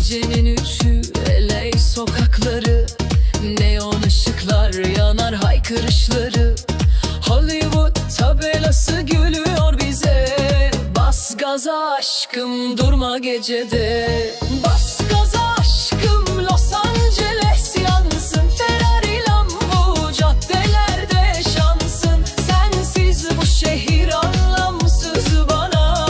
Gecenin üçü LA sokakları, neon ışıklar yanar haykırışları. Hollywood tabelası gülüyor bize. Bas gaza aşkım durma gecede. Bas gaza aşkım Los Angeles yansın. Ferrari Lambo caddelerde şansın. Sensiz bu şehir anlamsız bana.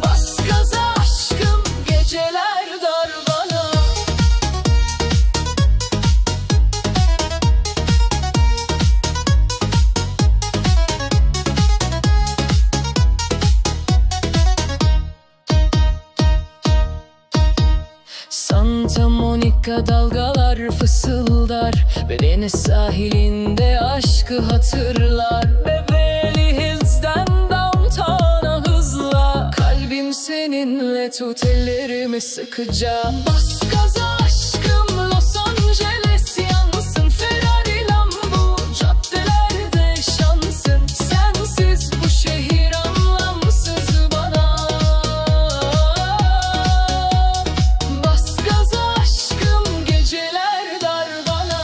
Bas gaza aşkım geceler dar bana. Santa Monica dalgalar fısıldar, ve deniz sahilinde aşkı hatırlar. Beverly Hills'den downtown'a hızla, kalbim seninle tut ellerimi sıkıca. Bas gaza aşkım Los Angeles yansın. Ferrari Lambo caddelerde şansın. Sensiz bu şehir anlamsız bana. Bas gaza aşkım geceler dar bana.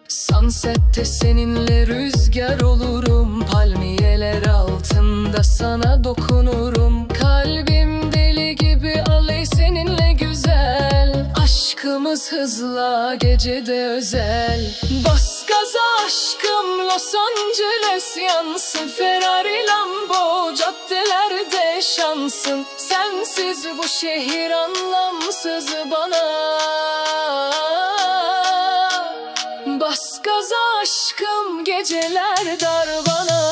Sunset'te seninle rüzgar olurum. Palmiyeler altında sana dokunurum. Kalbim deli gibi aley seninle güzel. Aşkımız hızla gecede özel. Bas gaza aşkım Los Angeles yansın. Ferrari Lambo caddelerde şansın. Sensiz bu şehir anlamsız bana. Bas gaza aşkım geceler dar bana.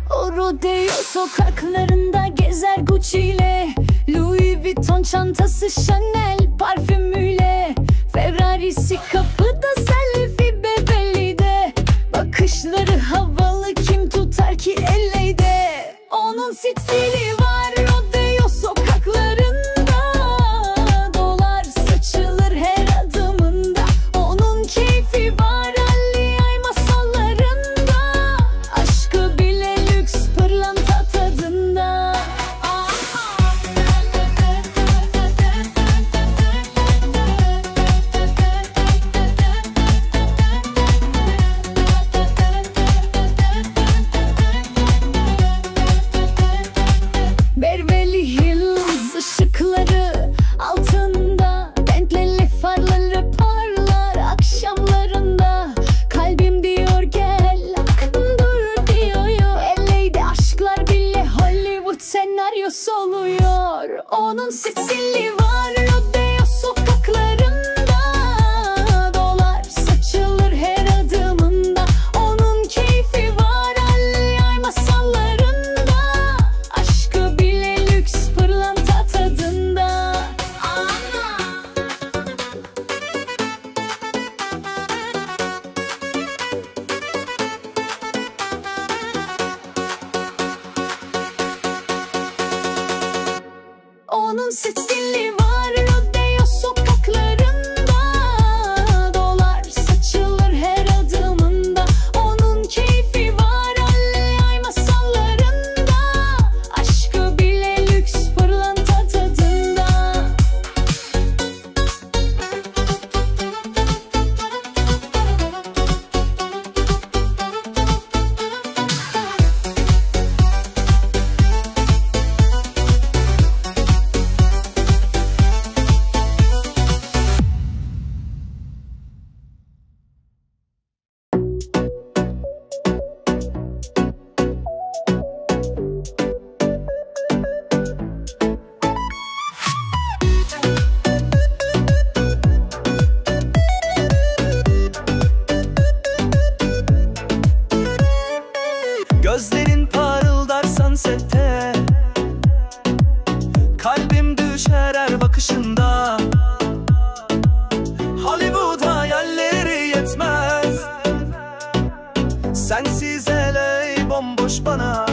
O rodeo sokaklarında gezer Gucci ile, Louis Vuitton çantası Chanel parfümüyle. Ferrari'si kapıda, selfie Beverly'de. Bakışları havalı, kim tutar ki LA'de. Onun stili var rodeo sokaklarında. Dolar saçılır her adımında. Onun keyfi var Ali Ay masallarında. Aşkı bile lüks pırlanta tadında. Beverly Hills ışıkları altında, Bentley'li farları parlar akşamlarında. Kalbim diyor gel, aklım dur diyor. LA'de aşklar bile Hollywood senaryosu oluyor. Onun stili var rodeo sokaklarında. Dolar saçılır her adımında. Onun keyfi var Ali Ay masallarında. Aşkı bile lüks pırlanta tadında. Onun stili Gözlerin parıldar sunsette, kalbim düşer her bakışında. Hollywood hayalleri yetmez, sensiz LA bomboş bana.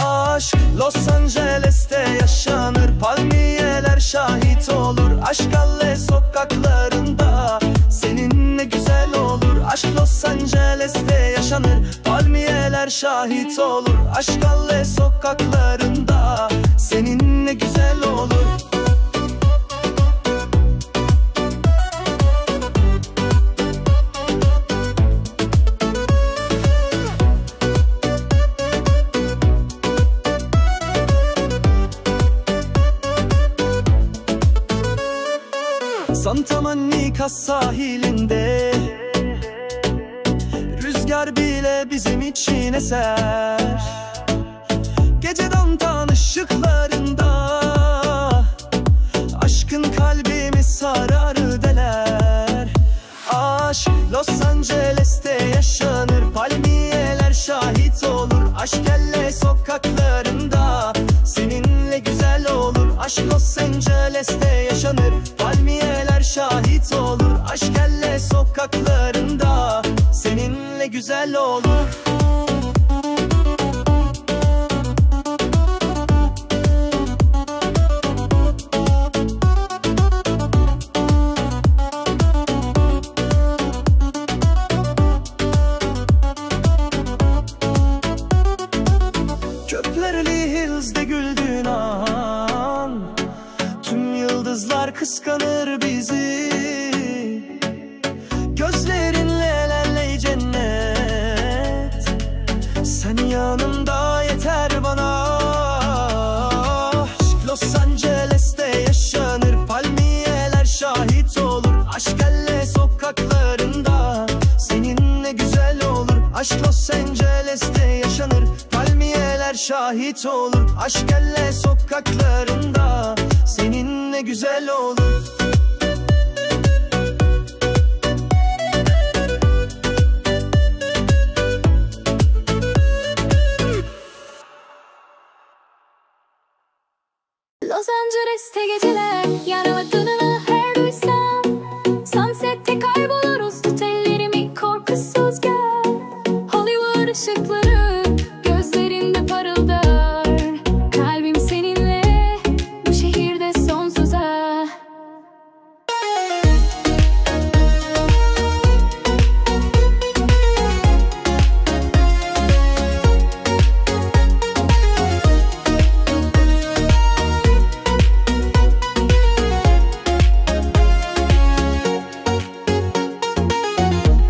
Aşk Los Angeles'te yaşanır, palmiyeler şahit olur. Aşk LA sokaklarında seninle güzel olur. Aşk Los Angeles'te yaşanır, palmiyeler şahit olur. Aşk LA sokaklarında seninle güzel olur. Santa Monica sahilinde rüzgar bile bizim için eser. Gece downtown ışıklarında aşkın kalbimi sarar deler. Aşk Los Angeles'te yaşanır, palmiyeler şahit olur. Aşk LA sokaklarında seninle güzel olur. Aşk Los Angeles'te yaşanır, palmiyeler şahit olur. Aşk LA sokaklarında seninle güzel olur. Köprülü Hills'de güldüğün an tüm yıldızlar kıskanır bizi. Gözlerinle lerley cennet, sen yanımda yeter bana. Aşk Los Angeles'te yaşanır, palmiyeler şahit olur. Aşk LA sokaklarında seninle güzel olur. Aşk Los Angeles'te yaşanır, palmiyeler şahit olur. Aşk LA sokaklarında seninle güzel olur. Los Angeles'te geceler yaraladığını her duysam, sunsette kayboluruz, tut ellerimi korkusuz gel. Hollywood ışıkları gözlerinde parıldar, kalbim seninle bu şehirde sonsuza.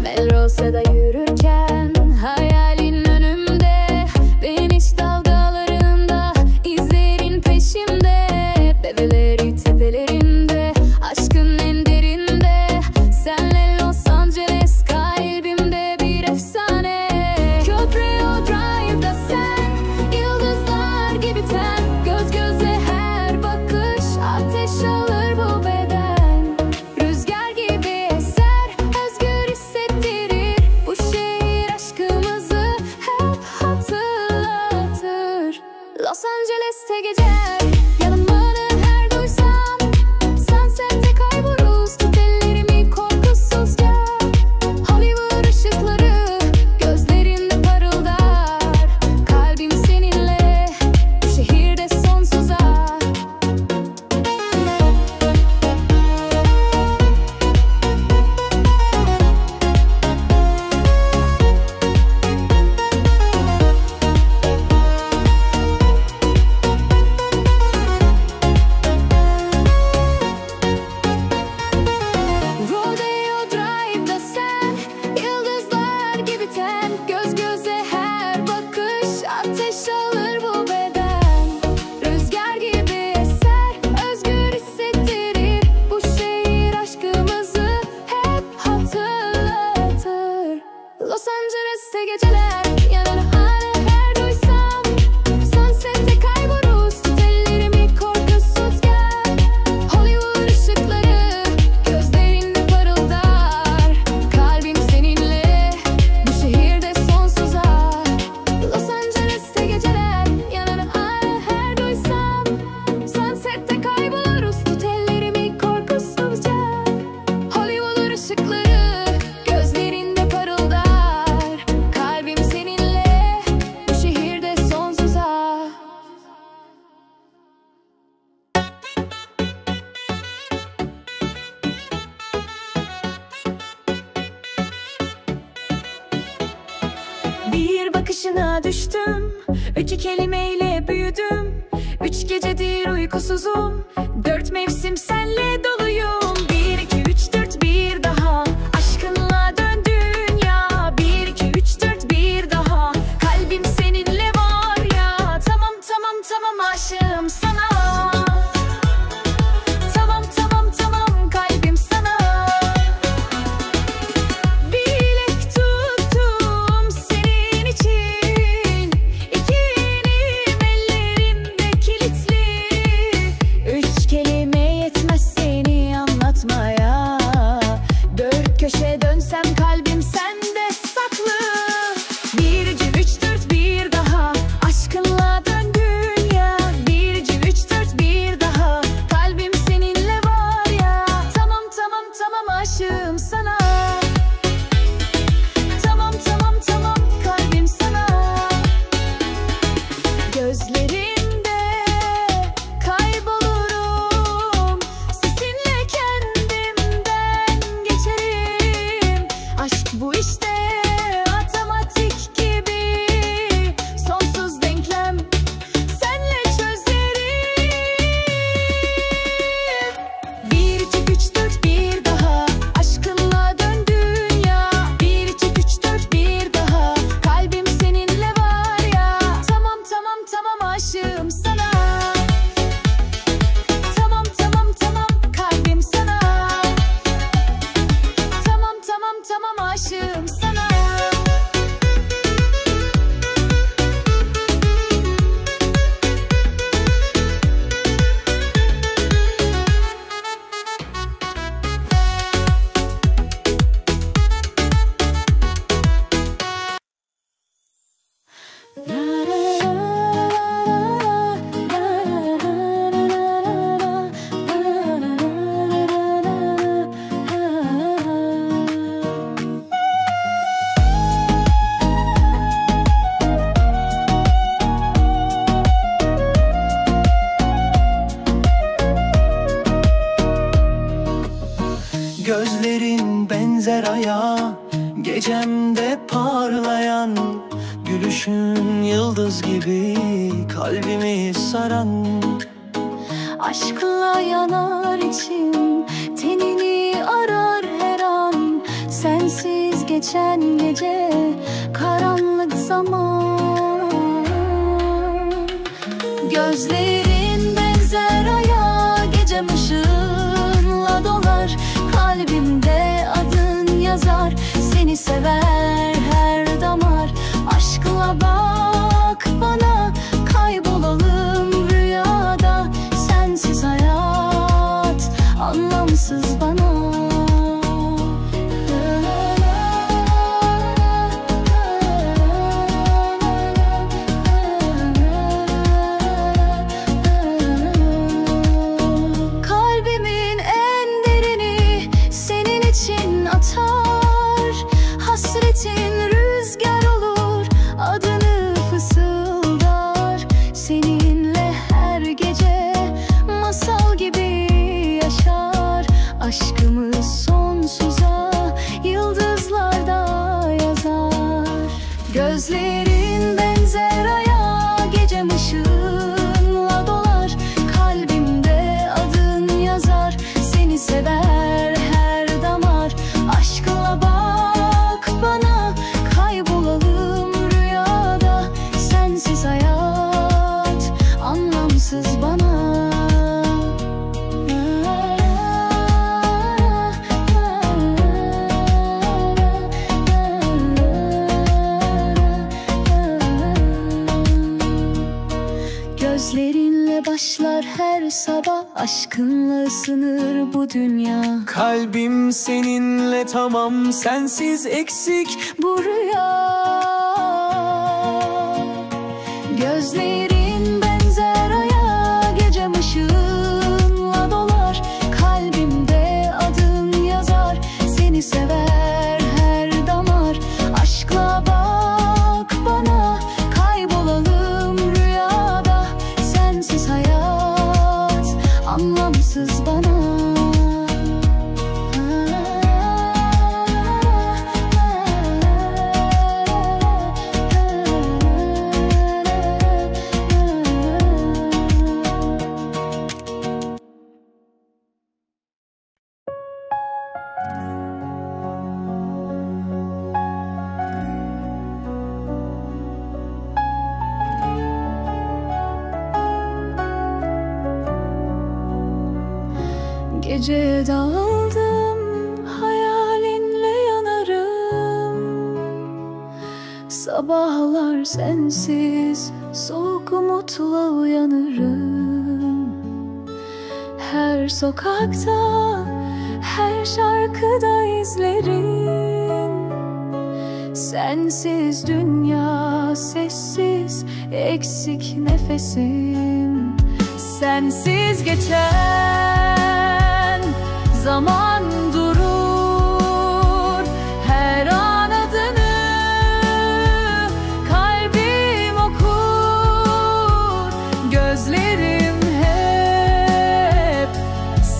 Melrosa'da yürürken hayalin önümde, Venice dalgalarında izlerin peşimde. Bebeleri tepelerinde, aşkın en derinde, senle Los Angeles kalbimde bir efsane. Köprü Drive'da sen, yıldızlar gibi ten, göz göze her bakış ateş alır bu beden. Rüzgar gibi eser, özgür hissettirir, bu şehir aşkımızı hep hatırlatır. Los Angeles'te geceler yanımını her duysam, sunsette kayboluruz, tut ellerimi korkusuzca. Hollywood ışıkları gözlerinde parıldar, kalbim seninle bu şehirde sonsuza. Rodeo Drive'da sen, yıldızlar gibi ten, göz göze her bakış ateş alır bu beden. Rüzgar gibi eser, özgür hissettirir, bu şehir aşkımızı hep hatırlatır. Los Angeles'te geceler yanarhane her duysam, sunsette kayboluruz, tut ellerimi korkusuz gel. Hollywood ışıkları gözlerinde parıldar, kalbim seninle bu şehirde sonsuza. başına düştüm. 3 kelimeyle büyüdüm. 3 gecedir uykusuzum. 4 mevsim senle doluyum. 1, 2, 3, 4 bir daha. Aşkınla dön dünya. 1, 2, 3, 4 bir daha. Kalbim seninle var ya. Tamam tamam tamam aşığım sana. Tamam tamam tamam kalbim sana. Bilek tuttum senin için. 2 elim ellerimde kilitli. 3 kelime yetmez seni anlatmaya. 4 köşe dönsem kalbim sende saklı. 1, 2, 3, 4 bir daha. Aşkınla dön dünya. 1, 2, 3, 4 bir daha. Kalbim seninle var ya. Tamam tamam tamam aşığım sana. Tamam tamam tamam kalbim sana. Gözlerinde kaybolurum. Sesinle kendimden geçerim. Aşk bu işte matematik gibi. Sonsuz denklem senle çözerim. 1, 2, 3, 4 bir daha. Aşkınla dön dünya. 1, 2, 3, 4 bir daha. Kalbim seninle var ya. Tamam tamam tamam aşığım sana. Tamam tamam tamam kalbim sana. Tamam tamam tamam aşığım sana. Gözlerin benzer aya, gecemde parlayan. Gülüşün yıldız gibi kalbimi saran. Aşkla yanar içim, tenini arar her an. Sensiz geçen gece, karanlık zaman. Gözlerin benzer aya, gecem ışığınla dolar. Kalbimde adın yazar, seni sever her damar. Aşkla bak bana, kaybolalım rüyada. Sensiz hayat anlamsız bana. Kalbimin en derini senin için atar. Hasretin rüzgar olur, adını fısıldar. Seninle her gece masal gibi yaşar. Aşkımız sonsuza yıldızlarda yazar. Gözlerin benzer aya, gecem ışığınla dolar. Kalbimde adın yazar, seni sever her damar. Aşkla bak bana, kaybolalım rüyada. Sensiz hayat anlamsız bana. Gözlerinle başlar her sabah, aşkınla ısınır bu dünya. Kalbim seninle tamam, sensiz eksik. Bu rüya. Gözlerin benzer aya, gecem ışığınla dolar. Kalbimde adın yazar, seni sever her damar. Aşkla bak bana, kaybolalım rüyada. Sensiz hayat anlamsız bana. gece daldım, hayalinle yanarım. Sabahlar sensiz, soğuk umutla uyanırım. Her sokakta, her şarkıda izlerin. Sensiz dünya sessiz, eksik nefesim. Sensiz geçen zaman durur, her an adını kalbim okur. Gözlerim hep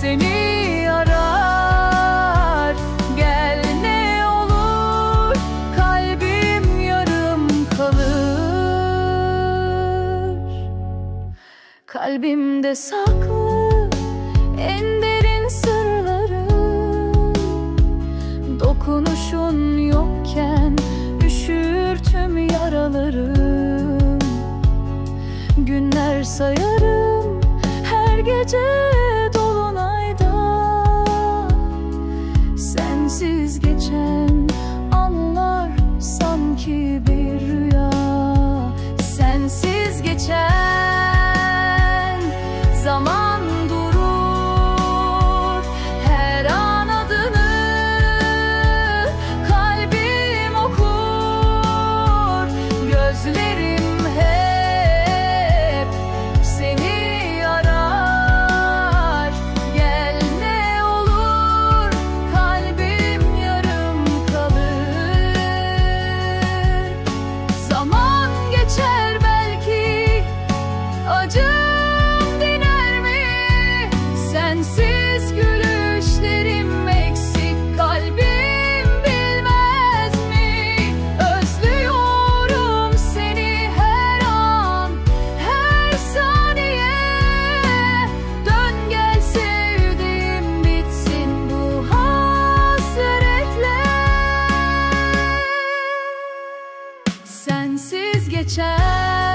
seni arar, gel ne olur, kalbim yarım kalır. Kalbimde saklı en derin sırlarım, dokunuşun yokken üşür tüm yaralarım. Günler sayarım her gece dolunayda, sensiz geçen anlar sanki bir rüya. Sensiz geçen zaman durur, her an adını kalbim okur. Gözlerim hep seni arar, gel ne olur, kalbim yarım kalır. Zaman geçer belki, acım diner mi? Sensiz gülüşlerim eksik, kalbim bilmez mi? Özlüyorum seni her an, her saniye. Dön gel sevdiğim, bitsin bu hasretle. Sensiz geçer